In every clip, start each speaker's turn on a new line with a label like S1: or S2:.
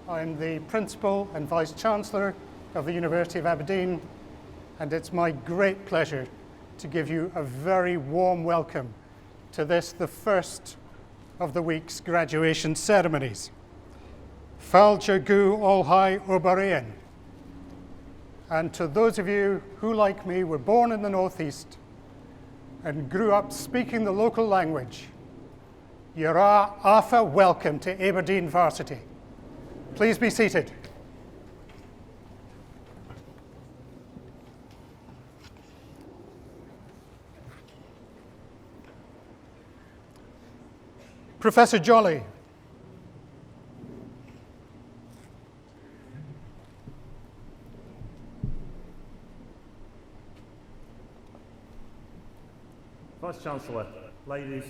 S1: I'm the Principal and Vice-Chancellor of the University of Aberdeen, and it's my great pleasure to give you a very warm welcome to this, the first of the week's graduation ceremonies. Fáilte go Allhai Obaréan. And to those of you who, like me, were born in the Northeast and grew up speaking the local language, you're afa welcome to Aberdeen Varsity. Please be seated. Professor Jolly.
S2: Vice-Chancellor, ladies,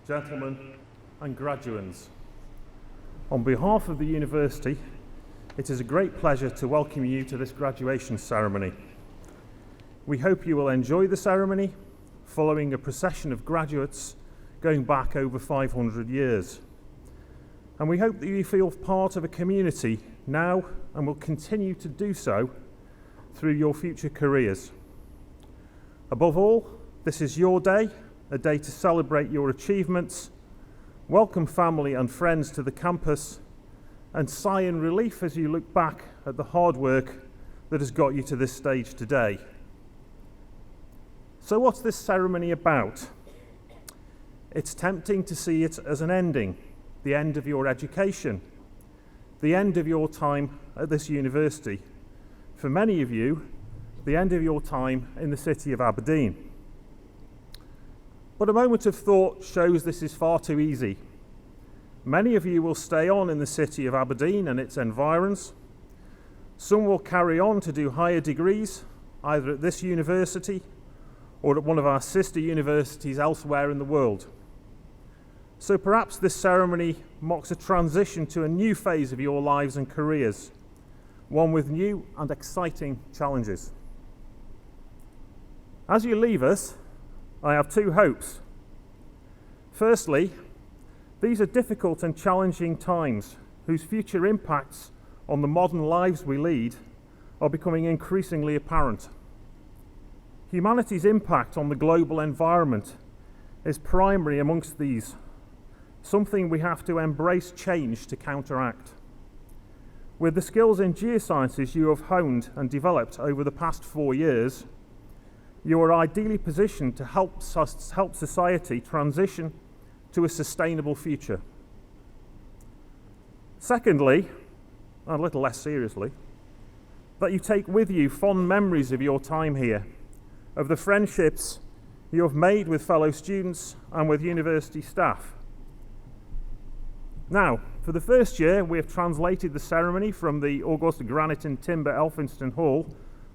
S2: gentlemen and graduands. On behalf of the University, it is a great pleasure to welcome you to this graduation ceremony. We hope you will enjoy the ceremony, following a procession of graduates going back over 500 years. And we hope that you feel part of a community now and will continue to do so through your future careers. Above all, this is your day, a day to celebrate your achievements, welcome family and friends to the campus, and sigh in relief as you look back at the hard work that has got you to this stage today. So what's this ceremony about? It's tempting to see it as an ending, the end of your education, the end of your time at this university. For many of you, the end of your time in the city of Aberdeen. But a moment of thought shows this is far too easy. Many of you will stay on in the city of Aberdeen and its environs. Some will carry on to do higher degrees, either at this university or at one of our sister universities elsewhere in the world. So perhaps this ceremony marks a transition to a new phase of your lives and careers, one with new and exciting challenges. As you leave us, I have two hopes. Firstly, these are difficult and challenging times whose future impacts on the modern lives we lead are becoming increasingly apparent. Humanity's impact on the global environment is primary amongst these, something we have to embrace change to counteract. With the skills in geosciences you have honed and developed over the past 4 years, you are ideally positioned to help society transition to a sustainable future. Secondly, and a little less seriously, that you take with you fond memories of your time here, of the friendships you have made with fellow students and with university staff. Now, for the first year, we have translated the ceremony from the August granite and timber Elphinstone Hall,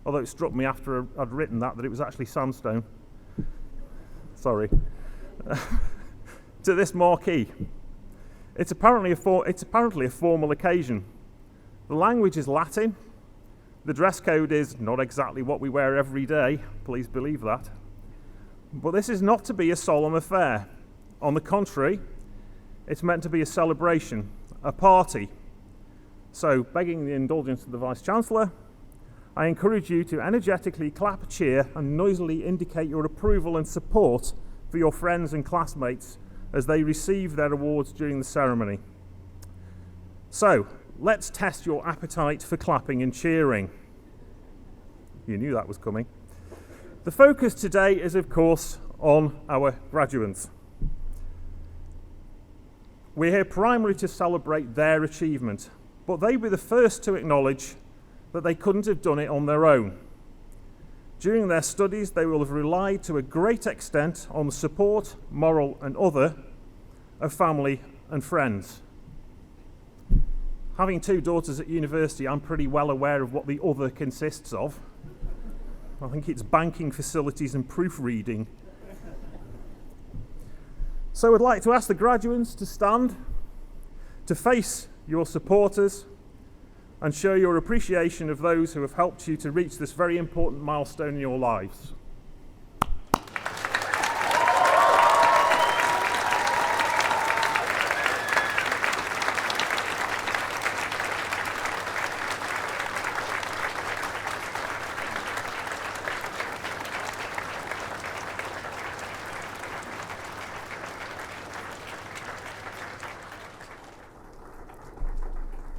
S2: although it struck me after I'd written that it was actually sandstone. Sorry. To this marquee. It's apparently a formal occasion. The language is Latin. The dress code is not exactly what we wear every day, please believe that. But this is not to be a solemn affair. On the contrary, it's meant to be a celebration, a party. So, begging the indulgence of the Vice-Chancellor, I encourage you to energetically clap, cheer, and noisily indicate your approval and support for your friends and classmates as they receive their awards during the ceremony. So, let's test your appetite for clapping and cheering. You knew that was coming. The focus today is, of course, on our graduates. We're here primarily to celebrate their achievement, but they were the first to acknowledge that they couldn't have done it on their own. During their studies, they will have relied to a great extent on the support, moral and other, of family and friends. Having 2 daughters at university, I'm pretty well aware of what the other consists of. I think it's banking facilities and proofreading. So I'd like to ask the graduates to stand, to face your supporters, and show your appreciation of those who have helped you to reach this very important milestone in your lives.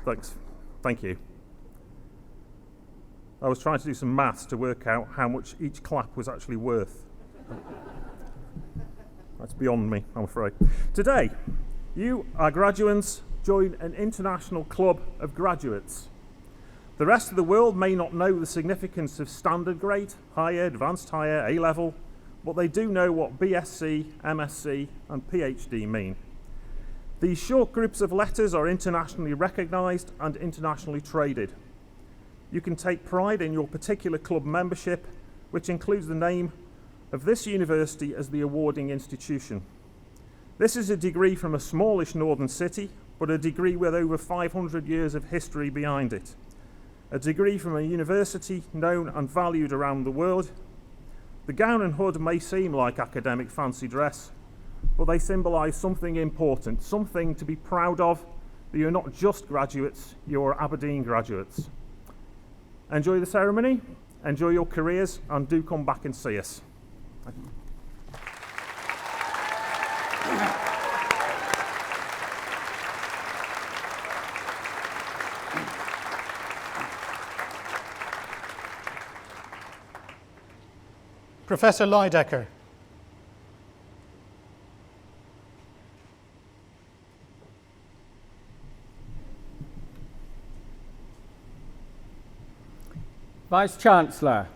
S2: Thanks. Thank you. I was trying to do some maths to work out how much each clap was actually worth. That's beyond me, I'm afraid. Today, you, our graduates, join an international club of graduates. The rest of the world may not know the significance of standard grade, higher, advanced higher, A-level, but they do know what BSc, MSc, and PhD mean. These short groups of letters are internationally recognised and internationally traded. You can take pride in your particular club membership, which includes the name of this university as the awarding institution. This is a degree from a smallish northern city, but a degree with over 500 years of history behind it. A degree from a university known and valued around the world. The gown and hood may seem like academic fancy dress, but they symbolise something important, something to be proud of, that you're not just graduates, you're Aberdeen graduates. Enjoy the ceremony, enjoy your careers, and do come back and see us. Thank you.
S1: Professor Lydecker.
S3: Vice-Chancellor,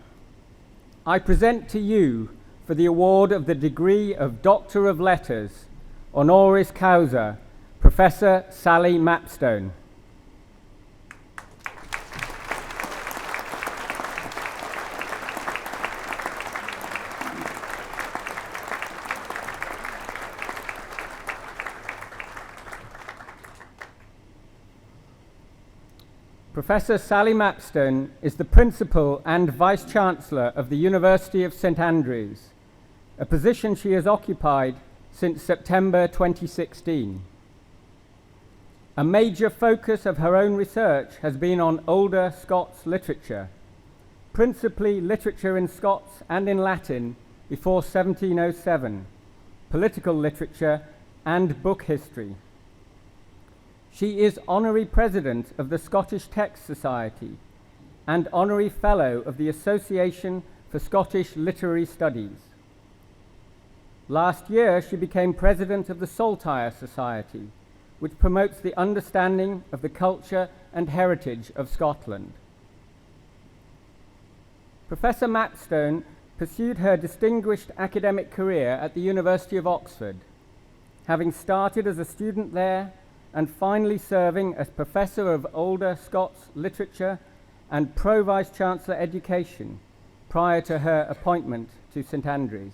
S3: I present to you for the award of the degree of Doctor of Letters, honoris causa, Professor Sally Mapstone. Professor Sally Mapstone is the Principal and Vice-Chancellor of the University of St Andrews, a position she has occupied since September 2016. A major focus of her own research has been on older Scots literature, principally literature in Scots and in Latin before 1707, political literature and book history. She is Honorary President of the Scottish Text Society and Honorary Fellow of the Association for Scottish Literary Studies. Last year, she became President of the Saltire Society, which promotes the understanding of the culture and heritage of Scotland. Professor Mapstone pursued her distinguished academic career at the University of Oxford, having started as a student there and finally serving as Professor of Older Scots Literature and Pro-Vice-Chancellor Education prior to her appointment to St Andrews.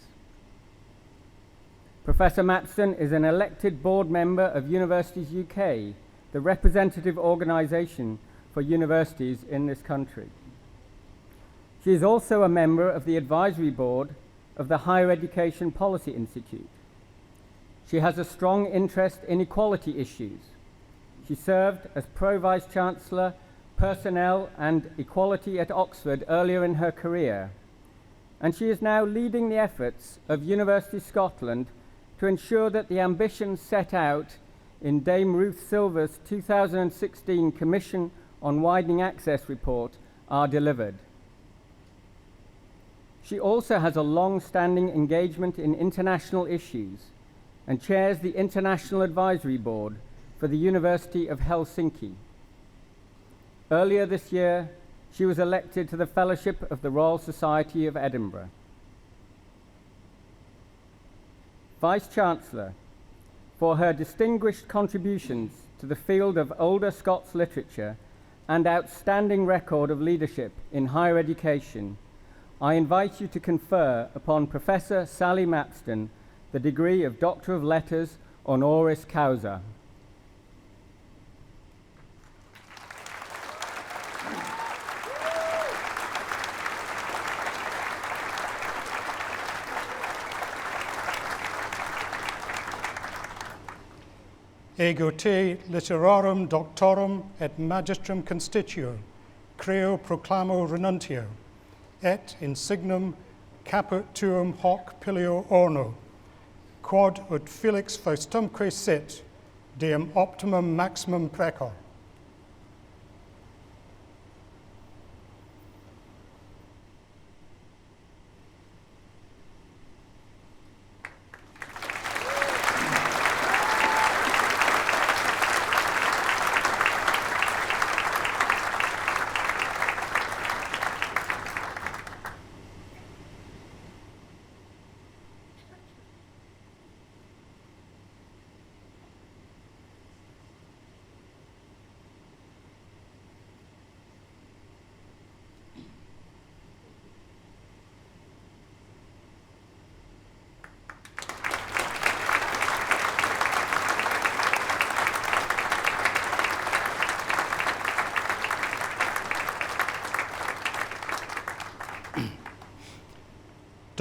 S3: Professor Mapstone is an elected board member of Universities UK, the representative organisation for universities in this country. She is also a member of the advisory board of the Higher Education Policy Institute. She has a strong interest in equality issues. She served as Pro-Vice-Chancellor, Personnel and Equality at Oxford earlier in her career, and she is now leading the efforts of University Scotland to ensure that the ambitions set out in Dame Ruth Silver's 2016 Commission on Widening Access report are delivered. She also has a long-standing engagement in international issues and chairs the International Advisory Board for the University of Helsinki. Earlier this year, she was elected to the Fellowship of the Royal Society of Edinburgh. Vice-Chancellor, for her distinguished contributions to the field of older Scots literature and outstanding record of leadership in higher education, I invite you to confer upon Professor Sally Mapstone the degree of Doctor of Letters honoris causa.
S1: Ego te literarum doctorum et magistrum constituo, creo proclamo renuntio, et in signum caput tuum hoc pilio orno, quod ut felix faustumque sit, diem optimum maximum precor.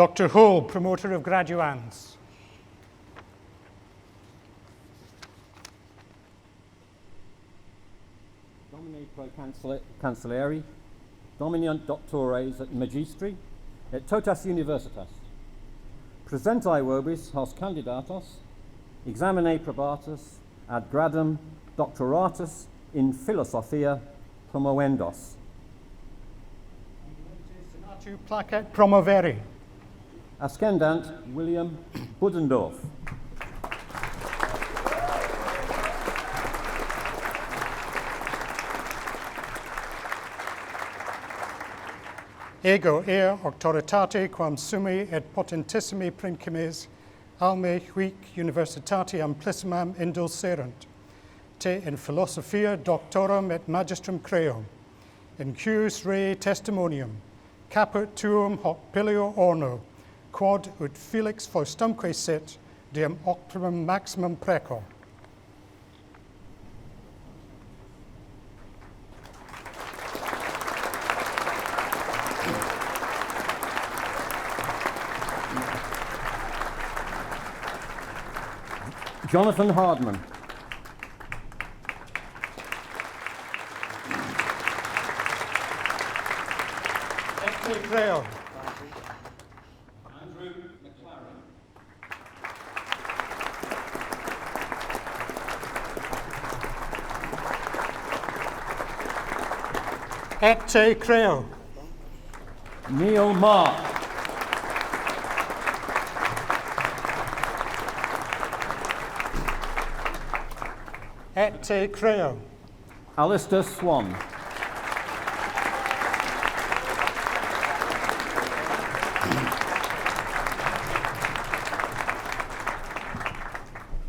S1: Dr. Hull, promoter of graduands.
S4: Domine pro cancelleri, dominant doctores et magistri, et totas universitas. Presentae vobis hos candidatos, examine probatus ad gradum doctoratus in philosophia promovendos.
S1: Senatu placet promovere.
S4: Ascendant William Budendorf.
S1: Ego auctoritate quam summi et potentissimi principes alme huic universitati amplissimam indulserunt, te in philosophia doctorum et magistrum creo, in cuius rei testimonium, caput tuum hoc pilio orno, quod ut felix faustumque sit, diem optimum maximum preco.
S4: Jonathan Hardman.
S1: Ecce creo.
S4: Andrew McLaren.
S1: Ecce creo.
S4: Neil Mark.
S1: Ecce creo.
S4: Alistair Swan.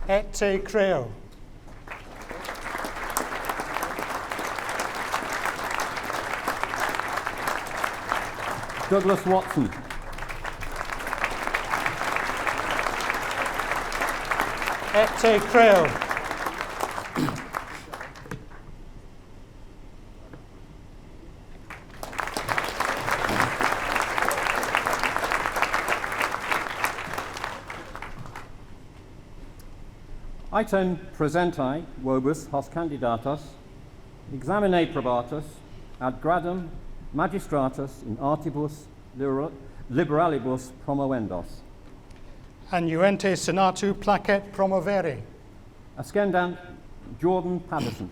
S1: Ecce creo.
S4: Douglas Watson.
S1: Ecce creo.
S4: Item presentae vobis hos candidatos, examine probatus ad gradum magistratus in artibus liberalibus promovendos.
S1: Annuente senatu placet promovere.
S4: Ascendant Jordan Patterson.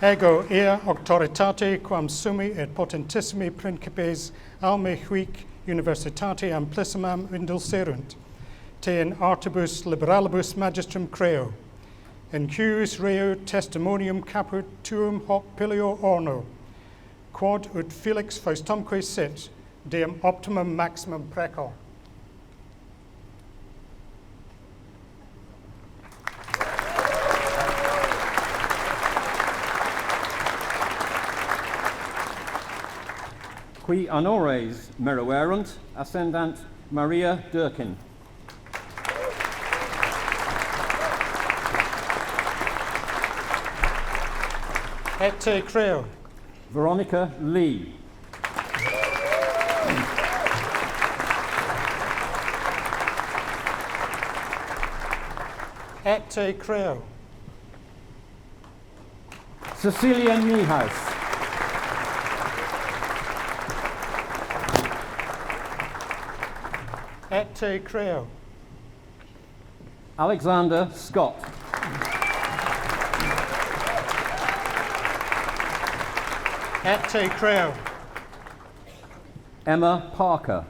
S1: Ego auctoritate quam summi et potentissimi principes alme huic universitati amplissimam indulserunt, te in artibus liberalibus magistrum creo, in cuius reo testimonium caput tuum hoc pilio orno, quod ut felix faustumque sit, diem optimum maximum preco.
S4: Qui honores meruerunt, ascendant Maria Durkin.
S1: Ecce creo.
S4: Veronica Lee.
S1: Ecce creo.
S4: Cecilia Niehaus.
S1: Ecce creo.
S4: Alexander Scott.
S1: Ecce creo.
S4: Emma Parker.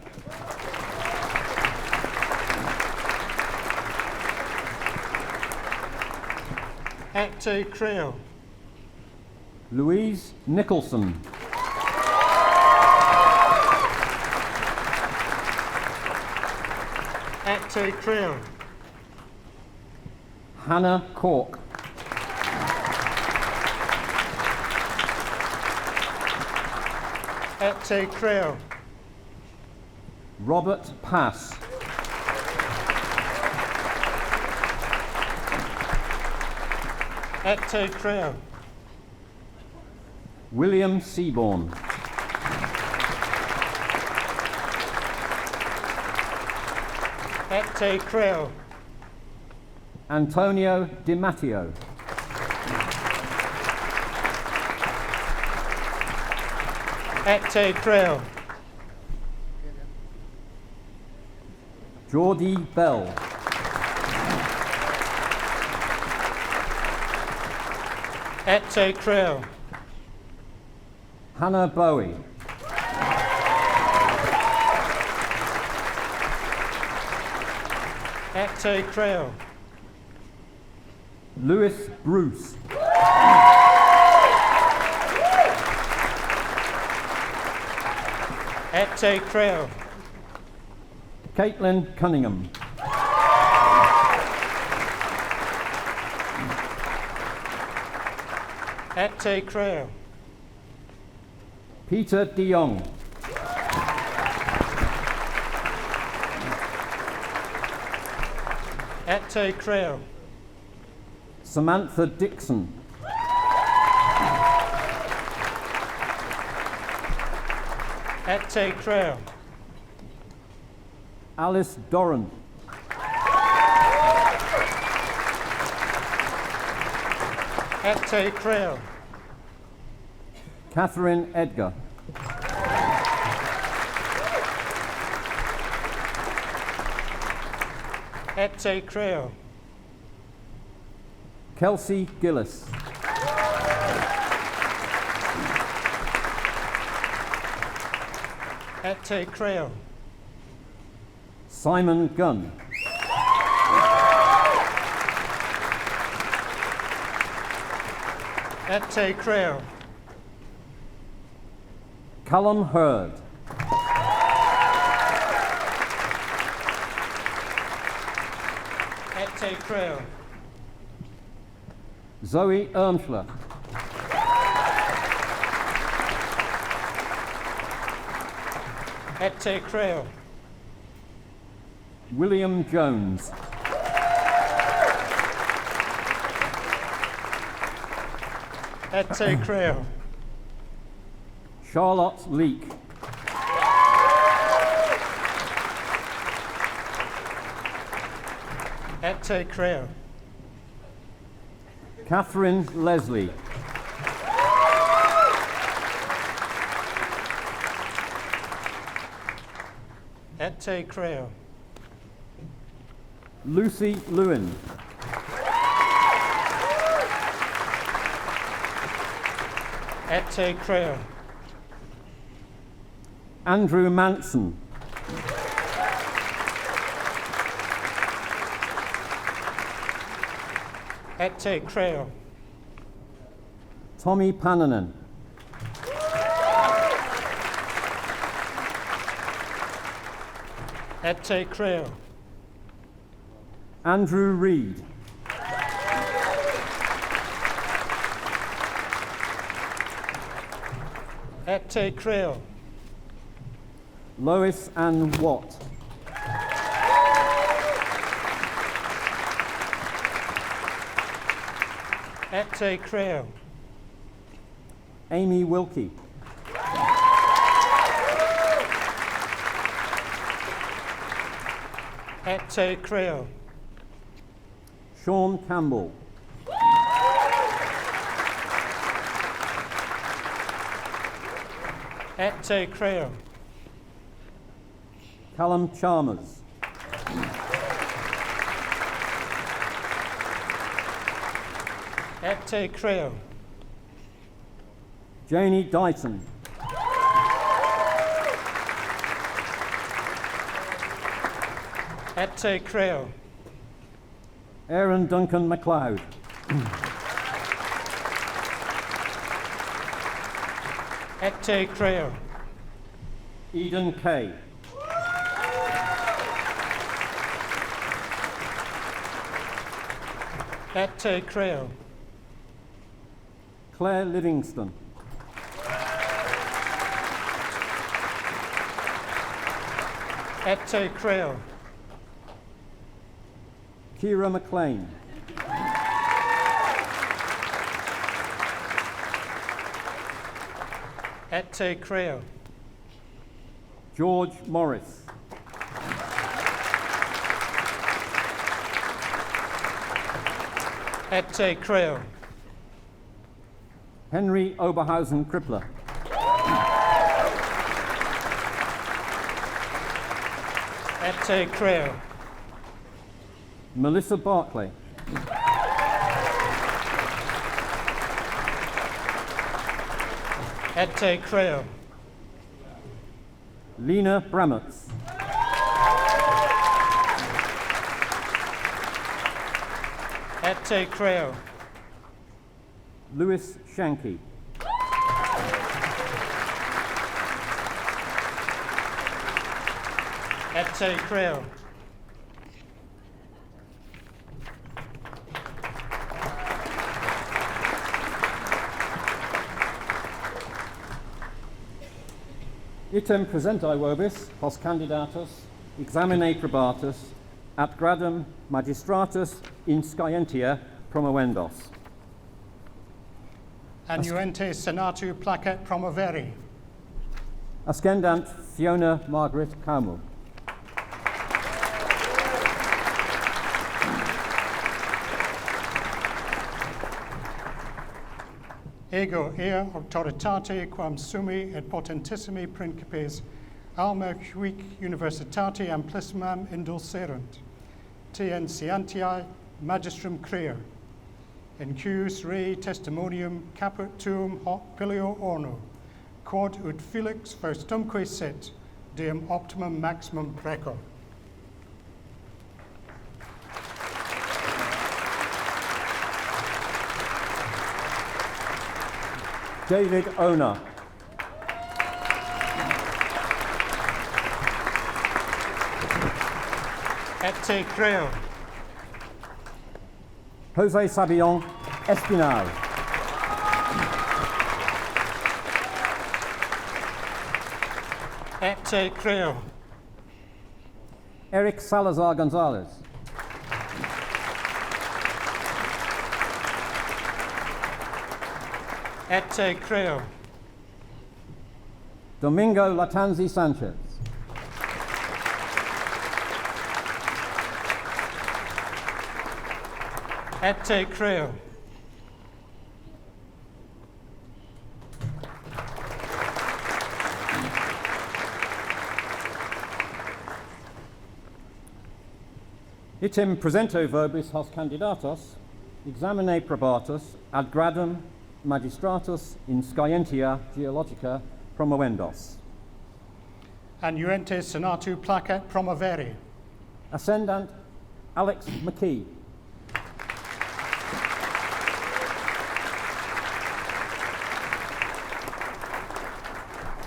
S1: Ecce creo.
S4: Louise Nicholson.
S1: Ecce creo.
S4: Hannah Cork.
S1: Ecce creo.
S4: Robert Pass.
S1: Ecce creo.
S4: William Seaborn.
S1: Ete Creo.
S4: Antonio Di Matteo.
S1: Ete Creo.
S4: Geordie Bell.
S1: Ete Creo.
S4: Hannah Bowie.
S1: Ete Creo.
S4: Lewis Bruce.
S1: Ete Creo.
S4: Caitlin Cunningham.
S1: Ete Creo.
S4: Peter de Jong.
S1: Ete Creo.
S4: Samantha Dixon.
S1: Ete Creo.
S4: Alice Doran.
S1: Ete Creo.
S4: Catherine Edgar.
S1: Ete Creo.
S4: Kelsey Gillis.
S1: Ete Creo.
S4: Simon Gunn.
S1: Ete Creo.
S4: Callum Hurd.
S1: Ete Creo.
S4: Zoe Ermschler.
S1: Ete Creo.
S4: William Jones.
S1: Ete Creo.
S4: Charlotte Leake.
S1: Ete Creo.
S4: Catherine Leslie.
S1: Ete Creo.
S4: Lucy Lewin.
S1: Ete Creo.
S4: Andrew Manson.
S1: Ete Creo.
S4: Tommy Pannanen.
S1: Ete Creo.
S4: Andrew Reed.
S1: Ete Creo.
S4: Lois Ann Watt.
S1: Ete Creo.
S4: Amy Wilkie.
S1: Ete Creo.
S4: Sean Campbell.
S1: Ete Creo.
S4: Callum Chalmers.
S1: Ete Creo.
S4: Janie Dighton.
S1: Ete Creo.
S4: Aaron Duncan MacLeod.
S1: Ete Creo.
S4: Eden Kay.
S1: Ete Creo.
S4: Claire Livingston.
S1: Ete Creo.
S4: Kira McLean.
S1: Et te creo.
S4: George Morris.
S1: Et te creo.
S4: Henry Oberhausen Crippler.
S1: Et te creo.
S4: Melissa Barclay.
S1: Et te creo.
S4: Lena Brammertz.
S1: Et te creo.
S4: Louis Shanky.
S1: Et te creo.
S4: Item presentae vobis, hos candidatus, examine probatus, ad gradum magistratus in scientia promovendos.
S1: Annuente senatu placet promoveri.
S4: Ascendant Fiona Margaret Cowmell.
S1: Ego ea auctoritate quam summi et potentissimi principes alma huic universitate amplissimam indulserunt, tien scientiae magistrum crea, in cuius rei testimonium caput tuum hoc pilio orno, quod ut felix faustumque sit, diem optimum maximum preco.
S4: David Ona.
S1: Et te creo.
S4: Jose Sabillon Espinal.
S1: Et te creo.
S4: Eric Salazar Gonzalez.
S1: Et te creo.
S4: Domingo Latanzi Sanchez.
S1: Et te creo.
S4: Item presento vobis hos candidatos, examine probatus, ad gradum magistratus in scientia geologica promovendos.
S1: Annuente senatu placet promoveri.
S4: Ascendant Alex McKee.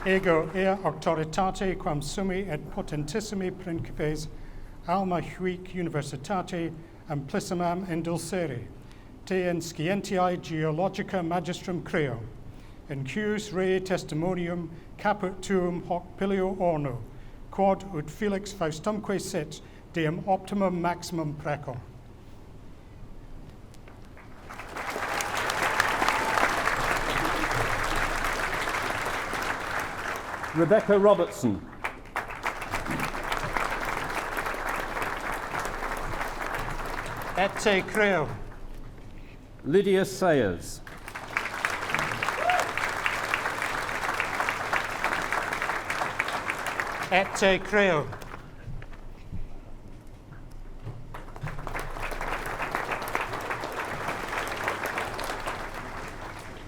S1: Ego ea auctoritate quam summi et potentissimi principes alma huic universitate amplissimam indulsere, te in scientiae geologica magistrum creo, in cuius rei testimonium caput tuum hoc pilio orno, quod ut felix faustumque sit, diem optimum maximum preco.
S4: Rebecca Robertson.
S1: Et te creo.
S4: Lydia Sayers.
S1: Et te creo.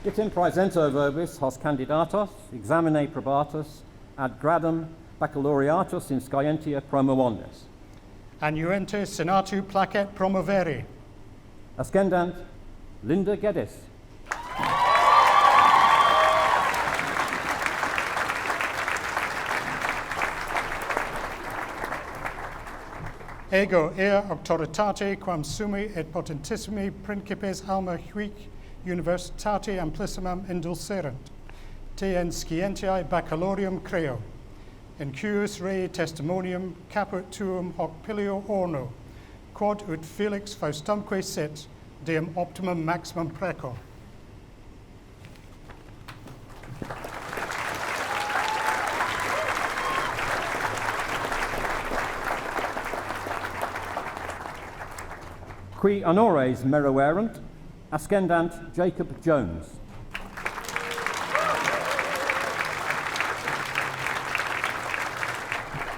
S4: Item praesento vobis hos candidatos, examine probatus, ad gradum baccalaureatus in scientia promovendus.
S1: Annuente senatu placet promoveri.
S4: Ascendant Linda Geddes.
S1: Ego ea auctoritate quam summi et potentissimi principes alma huic universitate amplissimam indulserunt, te in scientiae baccalaureum creo, in cuius rei testimonium caput tuum hoc pilio orno, quod ut felix faustumque sit, diem optimum maximum preco.
S4: Qui honores merowerant, ascendant Jacob Jones.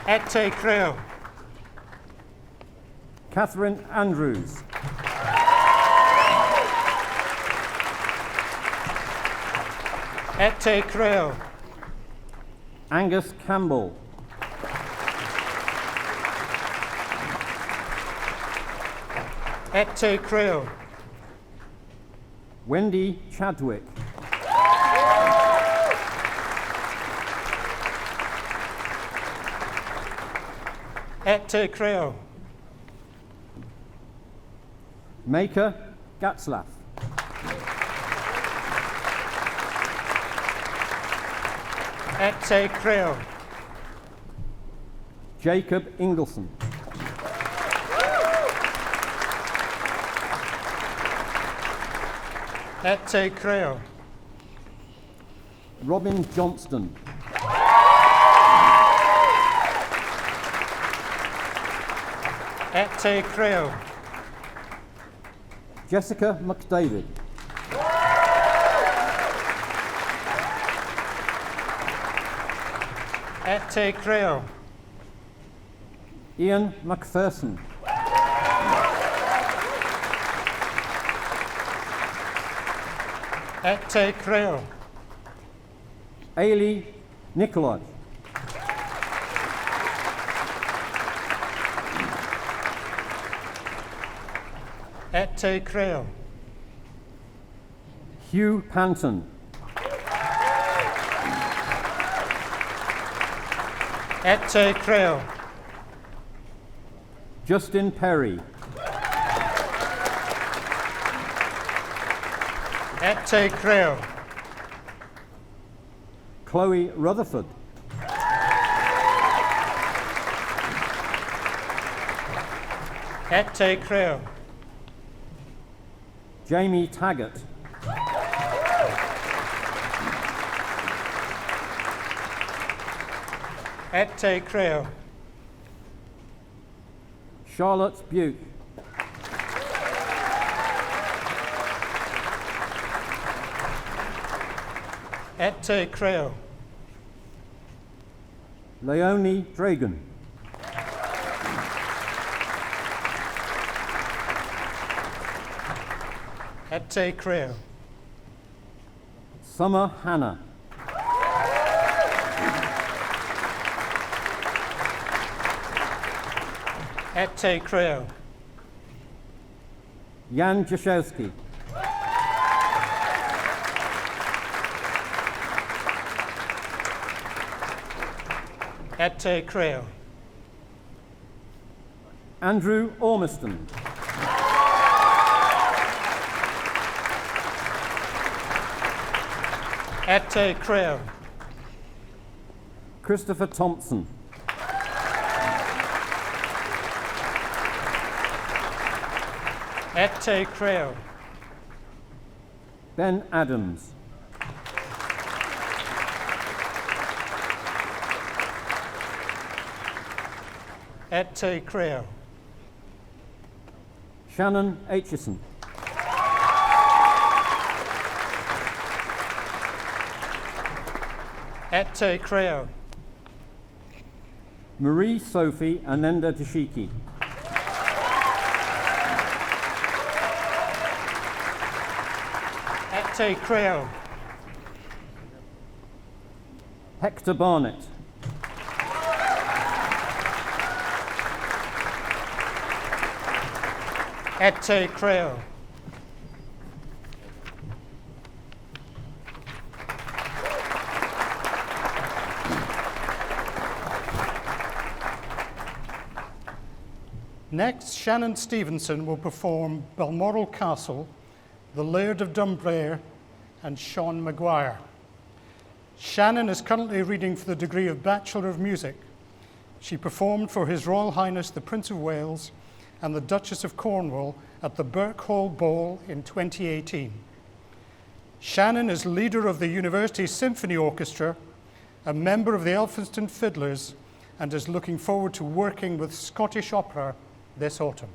S1: Et te creo.
S4: Catherine Andrews.
S1: Et te creo.
S4: Angus Campbell.
S1: Et te creo.
S4: Wendy Chadwick.
S1: Et te creo.
S4: Maker Gatzlaff.
S1: Et te creo.
S4: Jacob Ingleson.
S1: Et te creo.
S4: Robin Johnston.
S1: Et te creo.
S4: Jessica McDavid.
S1: Et te creo.
S4: Ian McPherson.
S1: Et te creo.
S4: Ailey Nicolai.
S1: Et te creo.
S4: Hugh Panton.
S1: Et te creo.
S4: Justin Perry.
S1: Et te creo.
S4: Chloe Rutherford.
S1: Et te creo.
S4: Jamie Taggart.
S1: Et te creo.
S4: Charlotte Buke.
S1: Et te creo.
S4: Leonie Dragon.
S1: Et te creo.
S4: Summer Hannah.
S1: Et te creo.
S4: Jan Jaszewski.
S1: Et te creo.
S4: Andrew Ormiston.
S1: Et te creo.
S4: Christopher Thompson.
S1: Et te creo.
S4: Ben Adams.
S1: Et te creo.
S4: Shannon Aitchison.
S1: Et te creo.
S4: Marie Sophie Anenda Dashiki.
S1: Et te creo.
S4: Hector Barnett.
S1: Et te creo. Next, Shannon Stevenson will perform Balmoral Castle, The Laird of Dunbrair, and Sean Maguire. Shannon is currently reading for the degree of Bachelor of Music. She performed for His Royal Highness the Prince of Wales and the Duchess of Cornwall at the Birk Hall Ball in 2018. Shannon is leader of the University Symphony Orchestra, a member of the Elphinstone Fiddlers, and is looking forward to working with Scottish Opera this autumn.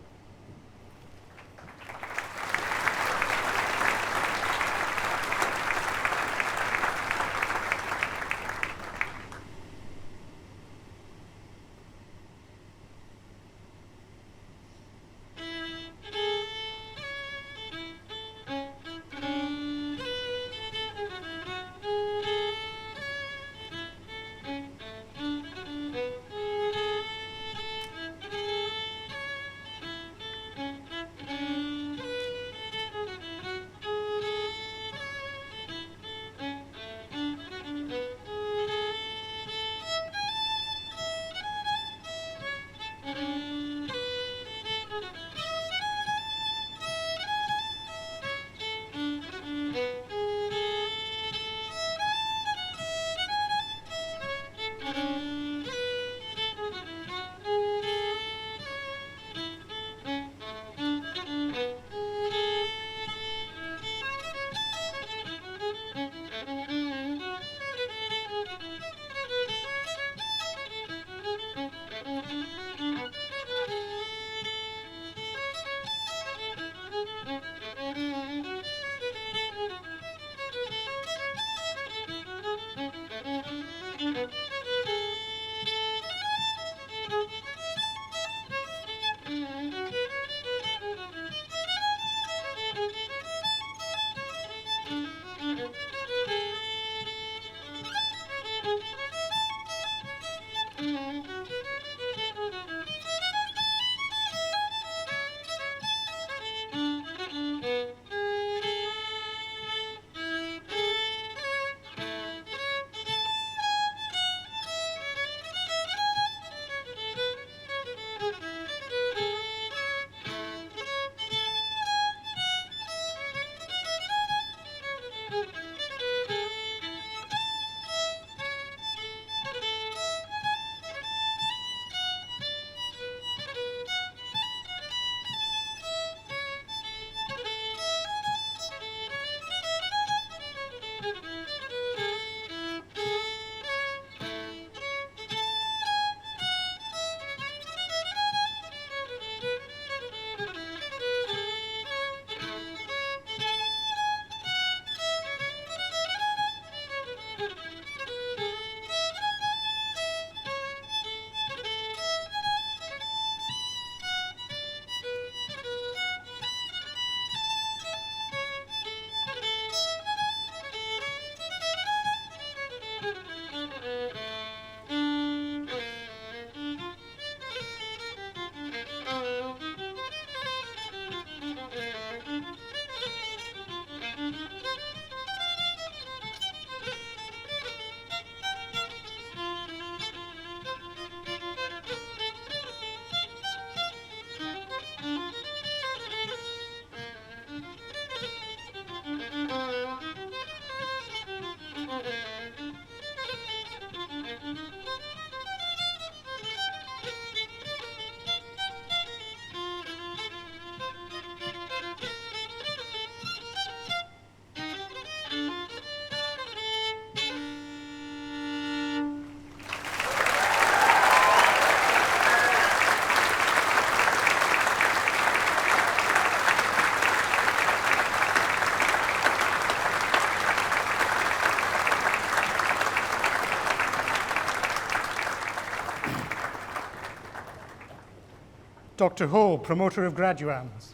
S1: Dr. Ho, promoter of graduands.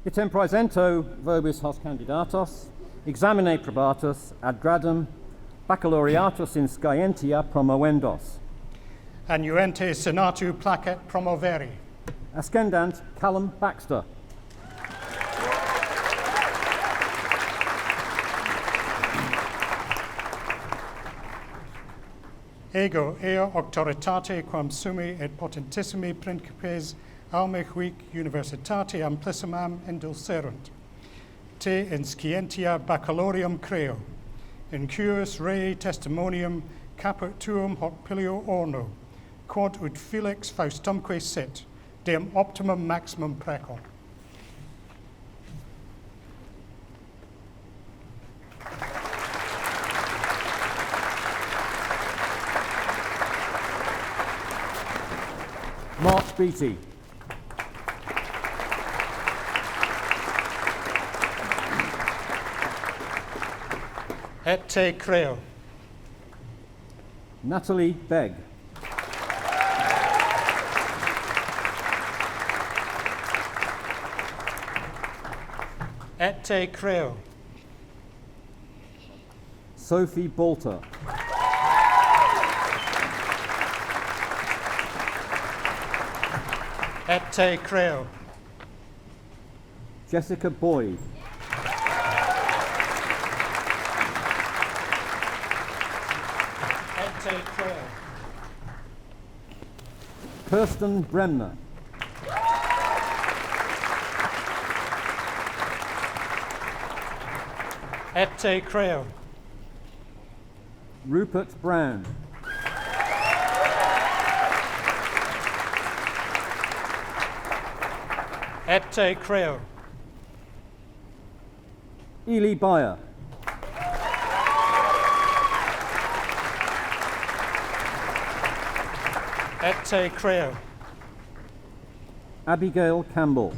S4: Item praesento verbis hos candidatos, examine probatus ad gradum baccalaureatus in scientia promovendos.
S1: Annuente senatu placet promoveri.
S4: Ascendant Callum Baxter.
S1: Ego eo auctoritate quam summi et potentissimi principes alme huic universitate amplissimam indulserunt. Te in scientia baccalaureum creo, in cuius rei testimonium caput tuum hoc pilio orno, quod ut felix faustumque sit, dem optimum maximum precor.
S4: Mark Beattie.
S1: Et te creo.
S4: Natalie Begg.
S1: Et te creo.
S4: Sophie Bolter.
S1: Et te creo.
S4: Jessica Boyd.
S1: Et te creo.
S4: Kirsten Bremner.
S1: Et te creo.
S4: Rupert Brown.
S1: Et te creo.
S4: Ely Bayer.
S1: Et te creo.
S4: Abigail Campbell.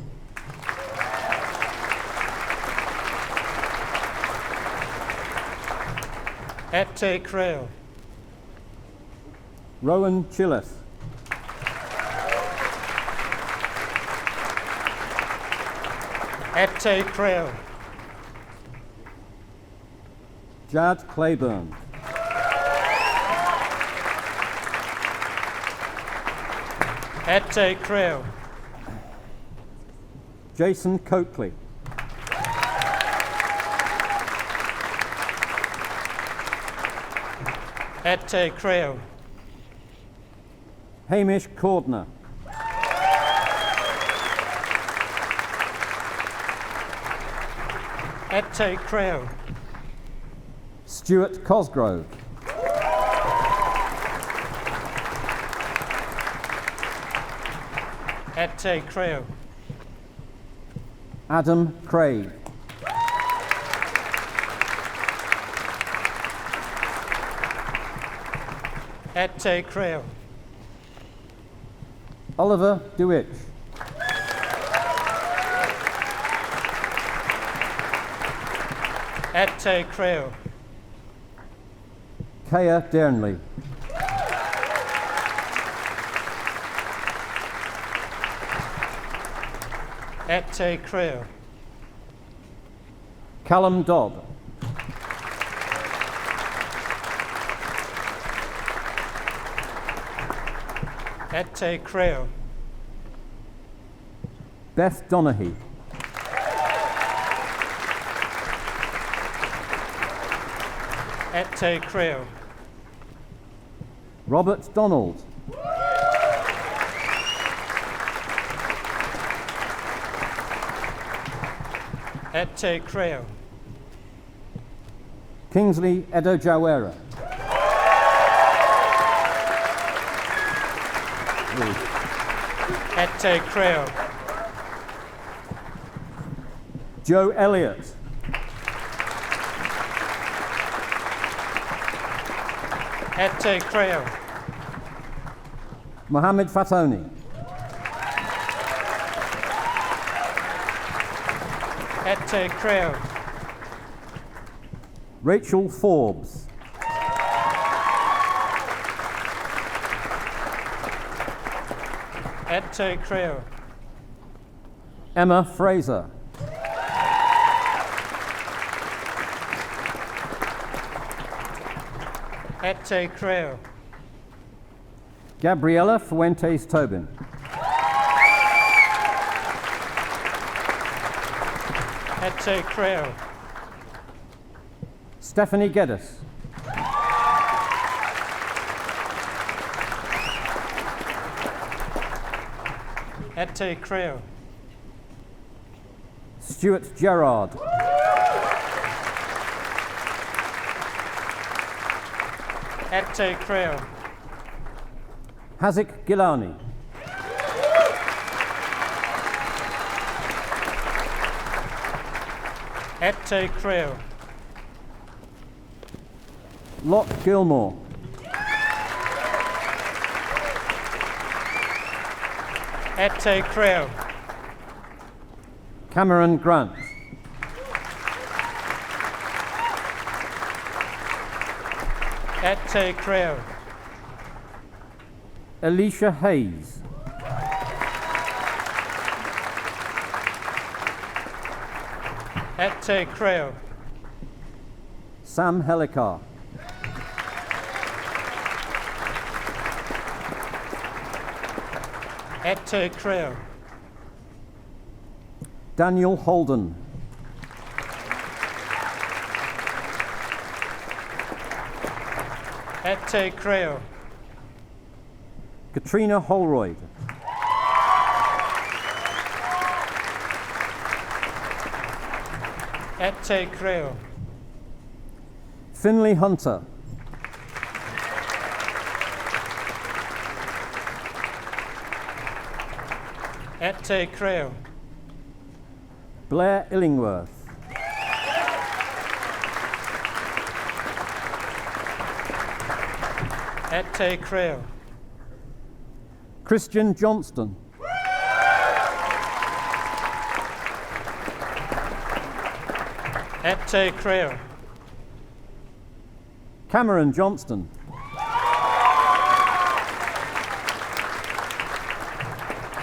S1: Et te creo.
S4: Rowan Chillis.
S1: Et te creo.
S4: Jad Claiborne.
S1: Et te creo.
S4: Jason Coakley.
S1: Et te creo.
S4: Hamish Cordner.
S1: Et te creo.
S4: Stuart Cosgrove.
S1: Et te creo.
S4: Adam Craig.
S1: Et te creo.
S4: Oliver DeWitch.
S1: Et te creo.
S4: Kaya Dernley.
S1: Et te creo.
S4: Callum Dodd.
S1: Et te creo.
S4: Beth Donaghy.
S1: Et te creo.
S4: Robert Donald.
S1: Et te creo.
S4: Kingsley Edo-Jawara.
S1: Et te creo.
S4: Joe Elliott.
S1: Et te creo.
S4: Mohammed Fatoni.
S1: Et te creo.
S4: Rachel Forbes.
S1: Et te creo.
S4: Emma Fraser.
S1: Et te creo.
S4: Gabriella Fuentes Tobin.
S1: Et te creo.
S4: Stephanie Geddes.
S1: Et te creo.
S4: Stuart Gerard.
S1: Et te creo.
S4: Hazik Gilani.
S1: Et te creo.
S4: Locke Gilmore.
S1: Et te creo.
S4: Cameron Grant.
S1: Et te creo.
S4: Alicia Hayes.
S1: Et te creo.
S4: Sam Helikar.
S1: Et te creo.
S4: Daniel Holden.
S1: Et te creo.
S4: Katrina Holroyd.
S1: Et te creo.
S4: Finley Hunter.
S1: Et te creo.
S4: Blair Illingworth.
S1: Et te creo.
S4: Christian Johnston.
S1: Et te creo.
S4: Cameron Johnston.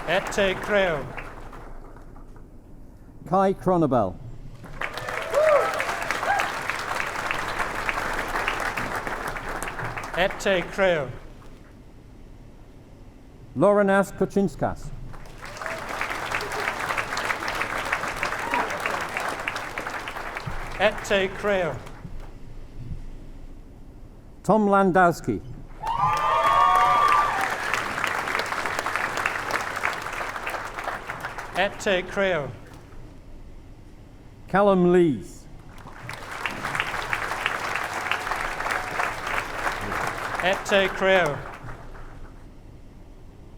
S1: Et te creo.
S4: Kai Cronabel.
S1: Et te creo.
S4: Lorenas Kuchinskas.
S1: Et te creo.
S4: Tom Landowski.
S1: Et te creo.
S4: Callum Lees.
S1: Et te creo.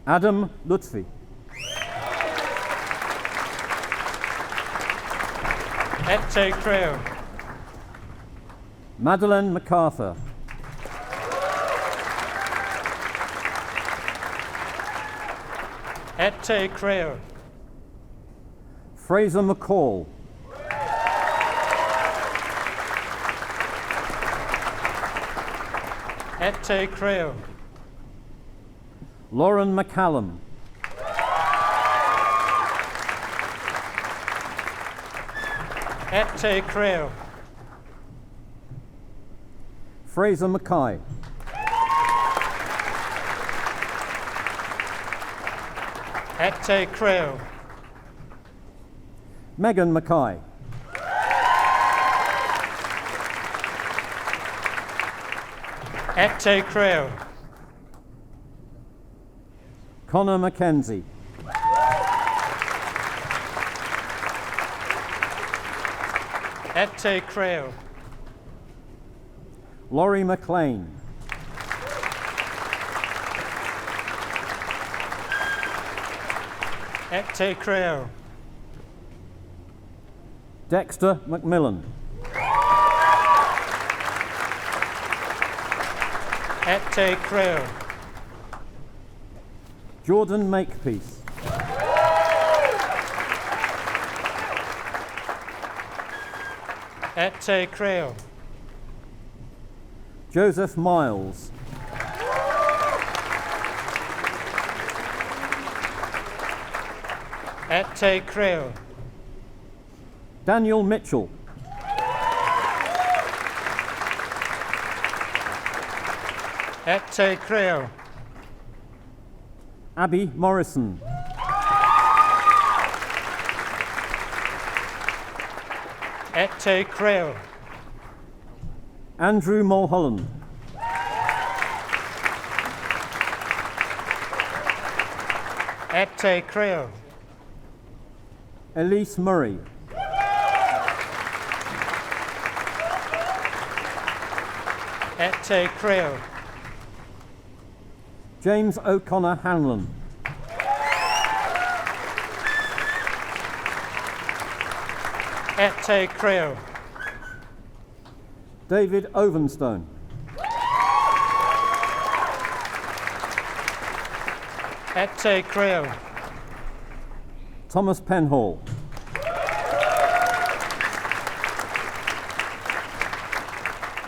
S4: Adam Lutfi.
S1: Et te creo.
S4: Madeleine MacArthur.
S1: Et te creo.
S4: Fraser McCall.
S1: Et te creo.
S4: Lauren McCallum.
S1: Et te creo.
S4: Fraser Mackay.
S1: Et te creo.
S4: Megan Mackay.
S1: Et te creo.
S4: Connor Mackenzie.
S1: Et te creo.
S4: Laurie McLean.
S1: Et te creo.
S4: Dexter McMillan.
S1: Et te creo.
S4: Jordan Makepeace.
S1: Et te creo.
S4: Joseph Miles.
S1: Et te creo.
S4: Daniel Mitchell.
S1: Et te creo.
S4: Abby Morrison.
S1: Et te creo.
S4: Andrew Mulholland.
S1: Et te creo.
S4: Elise Murray.
S1: Et te creo.
S4: James O'Connor Hanlon.
S1: Et te creo.
S4: David Ovenstone.
S1: Et te creo.
S4: Thomas Penhall.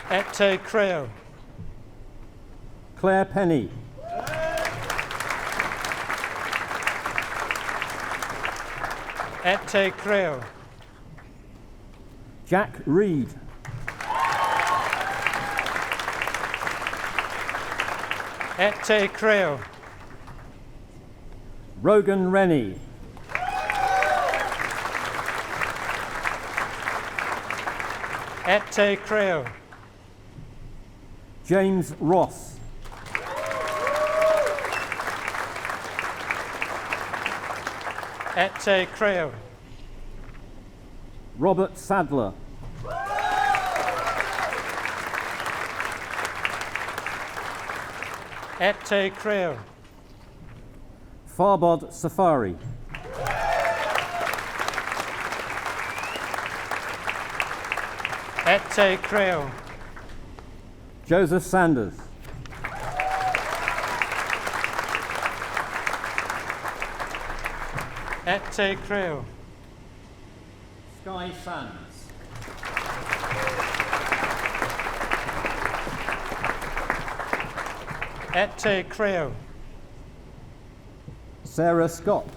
S1: Et te creo.
S4: Claire Penny.
S1: Et te creo.
S4: Jack Reed.
S1: Et te creo.
S4: Rogan Rennie.
S1: Et te creo.
S4: James Ross.
S1: Et te creo.
S4: Robert Sadler.
S1: Et te creo.
S4: Farbod Safari.
S1: Et te creo.
S4: Joseph Sanders.
S1: Et te creo.
S4: Sky Sands.
S1: Et te creo.
S4: Sarah Scott.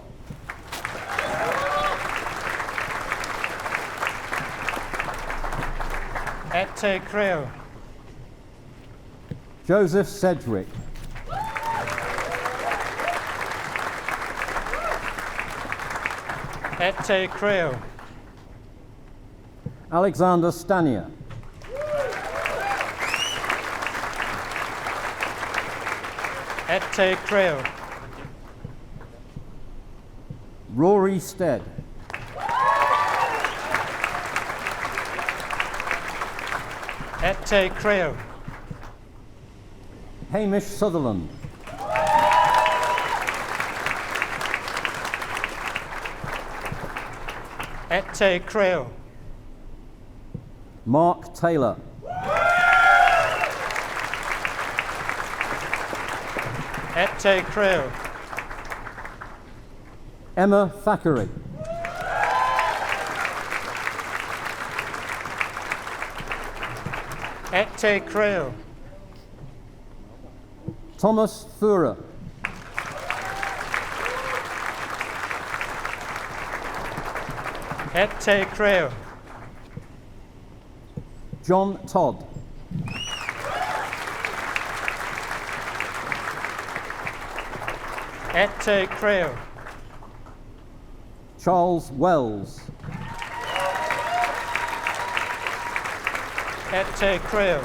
S1: Et te creo.
S4: Joseph Sedgwick.
S1: Et te creo.
S4: Alexander Stanier.
S1: Et te creo.
S4: Rory Stead.
S1: Et te creo.
S4: Hamish Sutherland.
S1: Et te creo.
S4: Mark Taylor.
S1: Et te creo.
S4: Emma Thackeray.
S1: Et te creo.
S4: Thomas Thurer.
S1: Et te creo.
S4: John Todd.
S1: Et te creo.
S4: Charles Wells.
S1: Et te creo.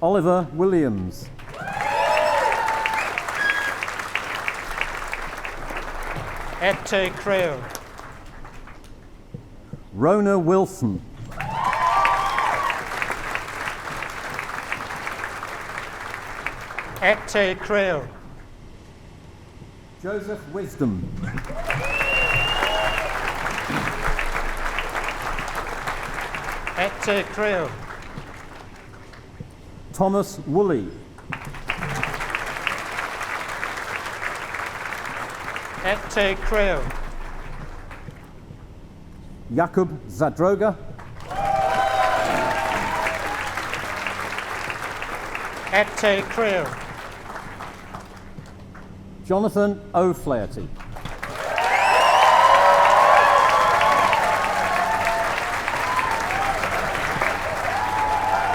S4: Oliver Williams.
S1: Et te creo.
S4: Rona Wilson.
S1: Et te creo.
S4: Joseph Wisdom.
S1: Et te creo.
S4: Thomas Woolley.
S1: Et te creo.
S4: Jakub Zadroga.
S1: Et te creo.
S4: Jonathan O'Flaherty.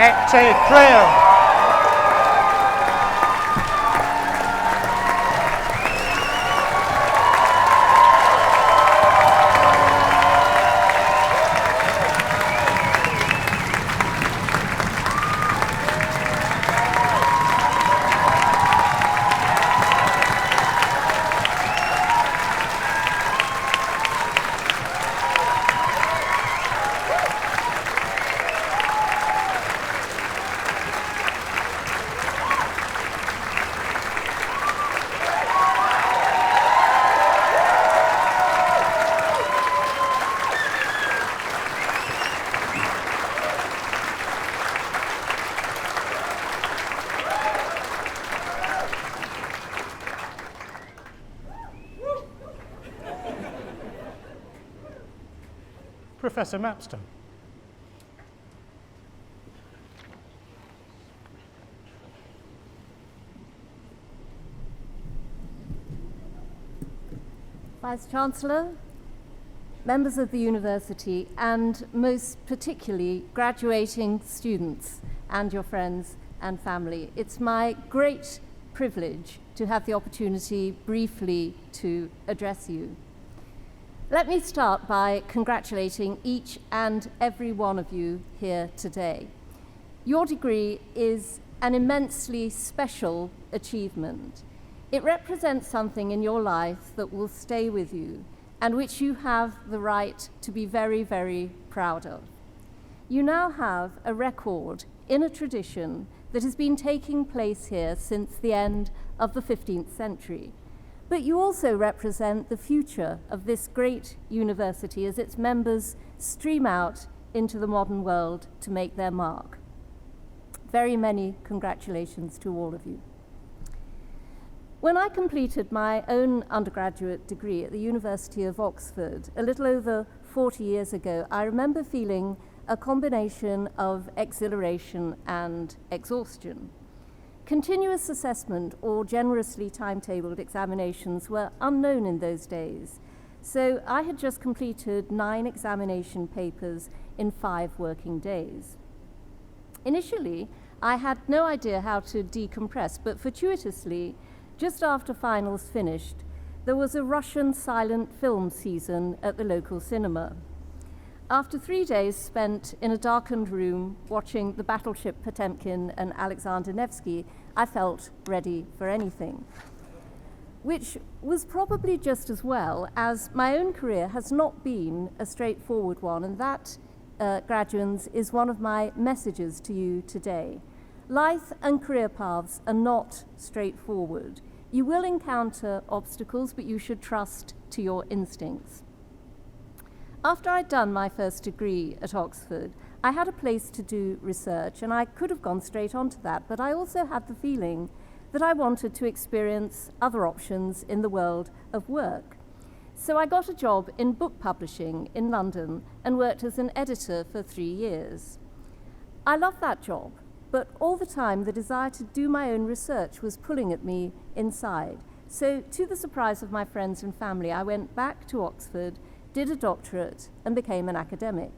S1: Ecce Claire. Professor Mapstone.
S5: Vice-Chancellor, members of the university, and most particularly graduating students and your friends and family. It's my great privilege to have the opportunity briefly to address you. Let me start by congratulating each and every one of you here today. Your degree is an immensely special achievement. It represents something in your life that will stay with you and which you have the right to be very, very proud of. You now have a record in a tradition that has been taking place here since the end of the 15th century. But you also represent the future of this great university as its members stream out into the modern world to make their mark. Very many congratulations to all of you. When I completed my own undergraduate degree at the University of Oxford a little over 40 years ago, I remember feeling a combination of exhilaration and exhaustion. Continuous assessment or generously timetabled examinations were unknown in those days, so I had just completed 9 examination papers in 5 working days. Initially, I had no idea how to decompress, but fortuitously, just after finals finished, there was a Russian silent film season at the local cinema. After 3 days spent in a darkened room watching the battleship Potemkin and Alexander Nevsky, I felt ready for anything, which was probably just as well, as my own career has not been a straightforward one, and that, graduates, is one of my messages to you today. Life and career paths are not straightforward. You will encounter obstacles, but you should trust to your instincts. After I'd done my first degree at Oxford, I had a place to do research, and I could have gone straight on to that, but I also had the feeling that I wanted to experience other options in the world of work. So I got a job in book publishing in London and worked as an editor for 3 years. I loved that job, but all the time the desire to do my own research was pulling at me inside. So to the surprise of my friends and family, I went back to Oxford, did a doctorate, and became an academic.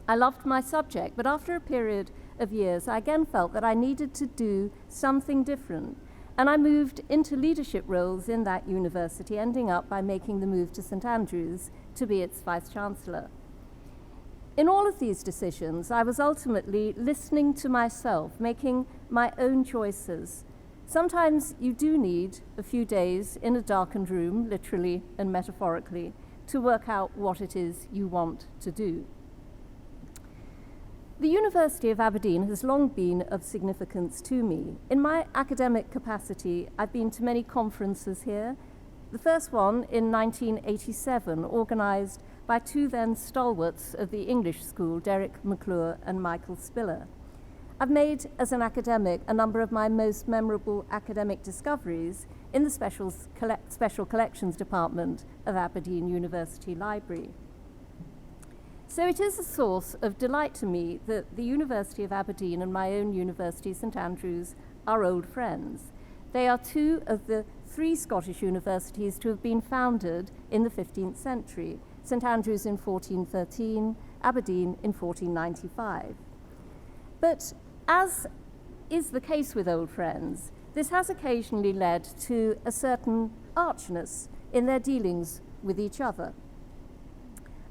S5: I loved my subject, but after a period of years, I again felt that I needed to do something different, and I moved into leadership roles in that university, ending up by making the move to St Andrews to be its Vice-Chancellor. In all of these decisions, I was ultimately listening to myself, making my own choices. Sometimes you do need a few days in a darkened room, literally and metaphorically, to work out what it is you want to do. The University of Aberdeen has long been of significance to me. In my academic capacity, I've been to many conferences here. The first one in 1987, organised by 2 then stalwarts of the English school, Derek McClure and Michael Spiller. I've made, as an academic, a number of my most memorable academic discoveries in the Special Collections Department of Aberdeen University Library. So it is a source of delight to me that the University of Aberdeen and my own university, St Andrews, are old friends. They are 2 of the 3 Scottish universities to have been founded in the 15th century, St Andrews in 1413, Aberdeen in 1495. But as is the case with old friends, this has occasionally led to a certain archness in their dealings with each other.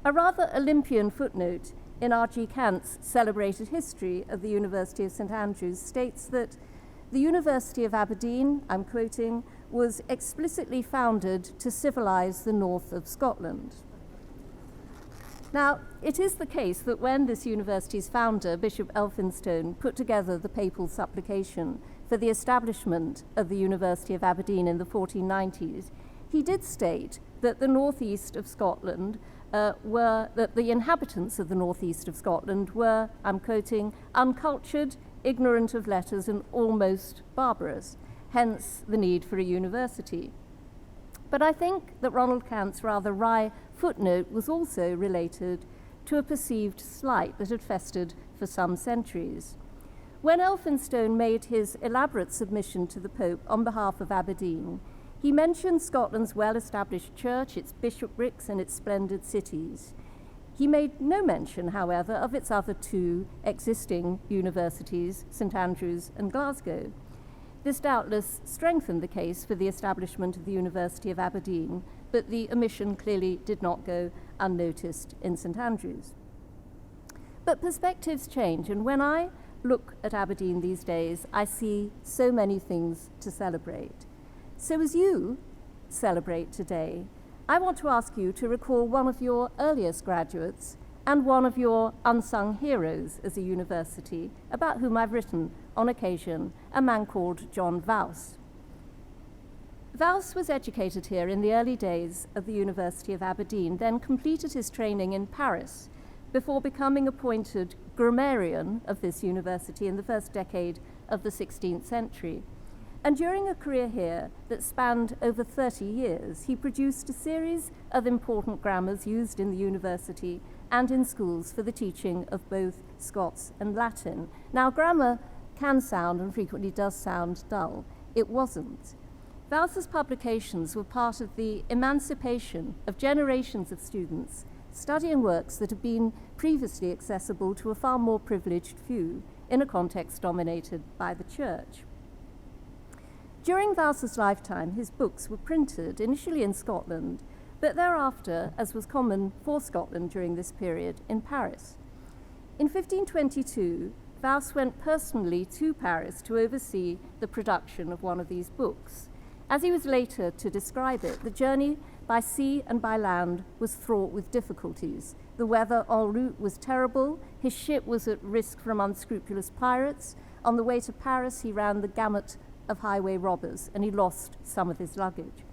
S5: A rather Olympian footnote in R.G. Kant's celebrated history of the University of St Andrews states that the University of Aberdeen, I'm quoting, was explicitly founded to civilise the north of Scotland. Now, it is the case that when this university's founder, Bishop Elphinstone, put together the papal supplication for the establishment of the University of Aberdeen in the 1490s, he did state that the northeast of Scotland that the inhabitants of the northeast of Scotland were, I'm quoting, uncultured, ignorant of letters and almost barbarous, hence the need for a university. But I think that Ronald Cant's rather wry footnote was also related to a perceived slight that had festered for some centuries. When Elphinstone made his elaborate submission to the Pope on behalf of Aberdeen, he mentioned Scotland's well-established church, its bishoprics, and its splendid cities. He made no mention, however, of its other two existing universities, St Andrews and Glasgow. This doubtless strengthened the case for the establishment of the University of Aberdeen, but the omission clearly did not go unnoticed in St Andrews. But perspectives change, and when I look at Aberdeen these days, I see so many things to celebrate. So as you celebrate today, I want to ask you to recall one of your earliest graduates and one of your unsung heroes as a university, about whom I've written on occasion, a man called John Vause. Vause was educated here in the early days of the University of Aberdeen, then completed his training in Paris before becoming appointed grammarian of this university in the first decade of the 16th century. And during a career here that spanned over 30 years, he produced a series of important grammars used in the university and in schools for the teaching of both Scots and Latin. Now, grammar can sound, and frequently does sound, dull. It wasn't. Vause's publications were part of the emancipation of generations of students studying works that had been previously accessible to a far more privileged few in a context dominated by the church. During Vause's lifetime, his books were printed initially in Scotland, but thereafter, as was common for Scotland during this period, in Paris. In 1522, Vause went personally to Paris to oversee the production of one of these books. As he was later to describe it, the journey by sea and by land was fraught with difficulties. The weather en route was terrible, his ship was at risk from unscrupulous pirates. On the way to Paris, he ran the gamut of highway robbers, and he lost some of his luggage.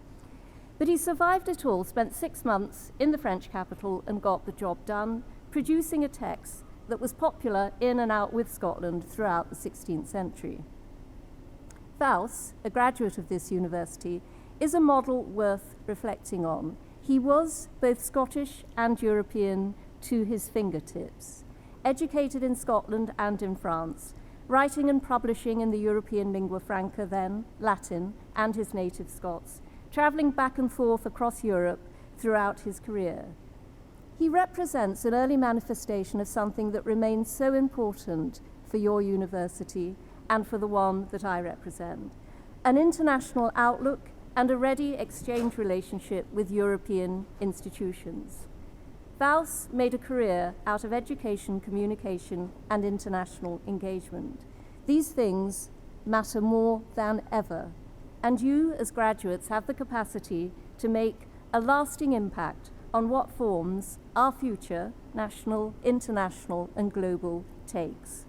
S5: But he survived it all, spent 6 months in the French capital, and got the job done, producing a text that was popular in and out with Scotland throughout the 16th century. Vause, a graduate of this university, is a model worth reflecting on. He was both Scottish and European to his fingertips, educated in Scotland and in France, writing and publishing in the European lingua franca then, Latin, and his native Scots, travelling back and forth across Europe throughout his career. He represents an early manifestation of something that remains so important for your university and for the one that I represent: an international outlook and a ready exchange relationship with European institutions. Vause made a career out of education, communication, and international engagement. These things matter more than ever, and you, as graduates, have the capacity to make a lasting impact on what forms our future, national, international, and global, takes.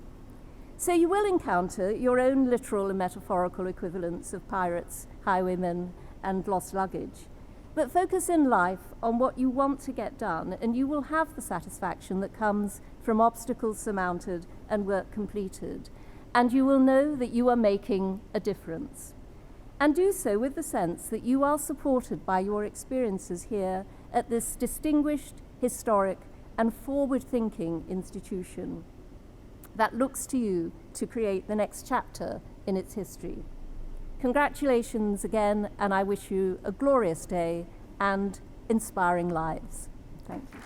S5: So you will encounter your own literal and metaphorical equivalents of pirates, highwaymen, and lost luggage. But focus in life on what you want to get done, and you will have the satisfaction that comes from obstacles surmounted and work completed. And you will know that you are making a difference. And do so with the sense that you are supported by your experiences here at this distinguished, historic, and forward-thinking institution that looks to you to create the next chapter in its history. Congratulations again, and I wish you a glorious day and inspiring lives. Thank you.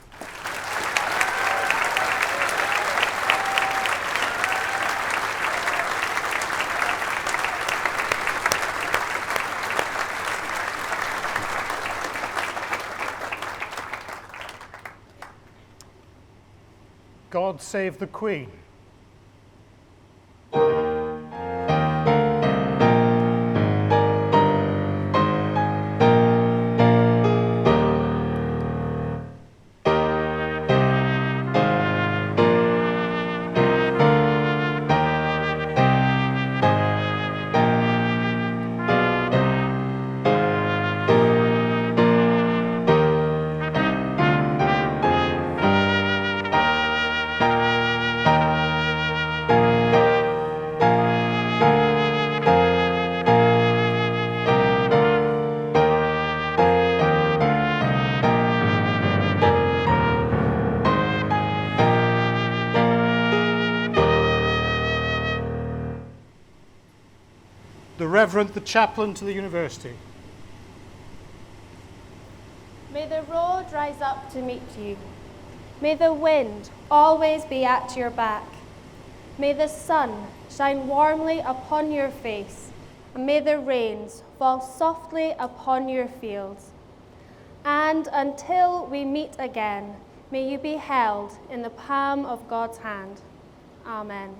S1: God Save the Queen. The Reverend, the Chaplain to the University.
S6: May the road rise up to meet you. May the wind always be at your back. May the sun shine warmly upon your face, and may the rains fall softly upon your fields. And until we meet again, may you be held in the palm of God's hand. Amen.